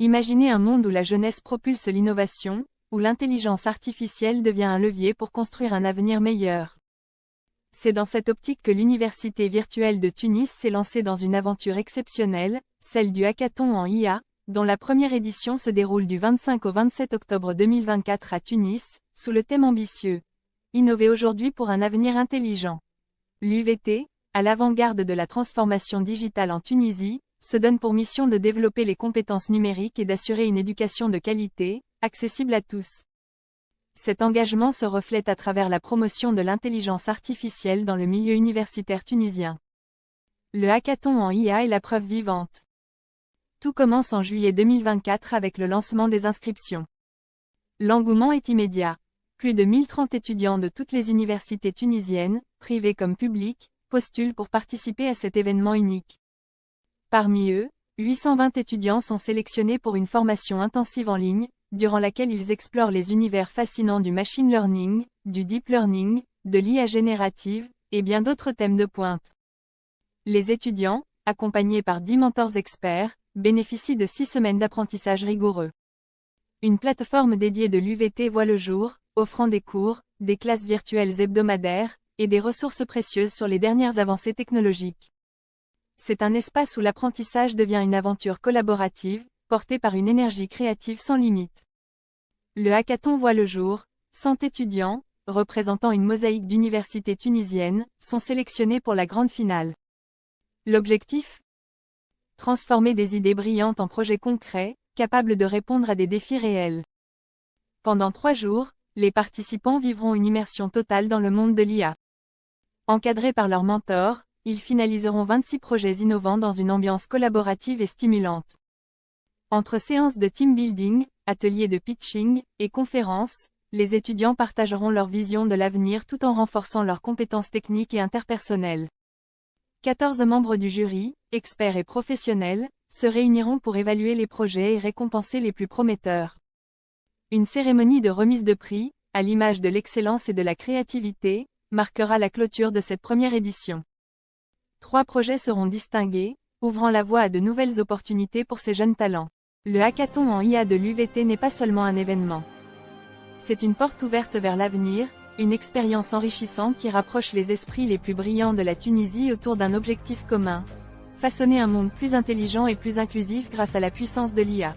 Imaginez un monde où la jeunesse propulse l'innovation, où l'intelligence artificielle devient un levier pour construire un avenir meilleur. C'est dans cette optique que l'Université virtuelle de Tunis s'est lancée dans une aventure exceptionnelle, celle du hackathon en IA, dont la première édition se déroule du 25 au 27 octobre 2024 à Tunis, sous le thème ambitieux « Innover aujourd'hui pour un avenir intelligent ». L'UVT, à l'avant-garde de la transformation digitale en Tunisie, se donne pour mission de développer les compétences numériques et d'assurer une éducation de qualité, accessible à tous. Cet engagement se reflète à travers la promotion de l'intelligence artificielle dans le milieu universitaire tunisien. Le hackathon en IA est la preuve vivante. Tout commence en juillet 2024 avec le lancement des inscriptions. L'engouement est immédiat. Plus de 1030 étudiants de toutes les universités tunisiennes, privées comme publiques, postulent pour participer à cet événement unique. Parmi eux, 820 étudiants sont sélectionnés pour une formation intensive en ligne, durant laquelle ils explorent les univers fascinants du machine learning, du deep learning, de l'IA générative, et bien d'autres thèmes de pointe. Les étudiants, accompagnés par 10 mentors experts, bénéficient de 6 semaines d'apprentissage rigoureux. Une plateforme dédiée de l'UVT voit le jour, offrant des cours, des classes virtuelles hebdomadaires, et des ressources précieuses sur les dernières avancées technologiques. C'est un espace où l'apprentissage devient une aventure collaborative, portée par une énergie créative sans limite. Le hackathon voit le jour, 100 étudiants, représentant une mosaïque d'universités tunisiennes, sont sélectionnés pour la grande finale. L'objectif ? Transformer des idées brillantes en projets concrets, capables de répondre à des défis réels. Pendant 3 jours, les participants vivront une immersion totale dans le monde de l'IA. Encadrés par leurs mentors, ils finaliseront 26 projets innovants dans une ambiance collaborative et stimulante. Entre séances de team building, ateliers de pitching, et conférences, les étudiants partageront leur vision de l'avenir tout en renforçant leurs compétences techniques et interpersonnelles. 14 membres du jury, experts et professionnels, se réuniront pour évaluer les projets et récompenser les plus prometteurs. Une cérémonie de remise de prix, à l'image de l'excellence et de la créativité, marquera la clôture de cette première édition. 3 projets seront distingués, ouvrant la voie à de nouvelles opportunités pour ces jeunes talents. Le hackathon en IA de l'UVT n'est pas seulement un événement. C'est une porte ouverte vers l'avenir, une expérience enrichissante qui rapproche les esprits les plus brillants de la Tunisie autour d'un objectif commun. Façonner un monde plus intelligent et plus inclusif grâce à la puissance de l'IA.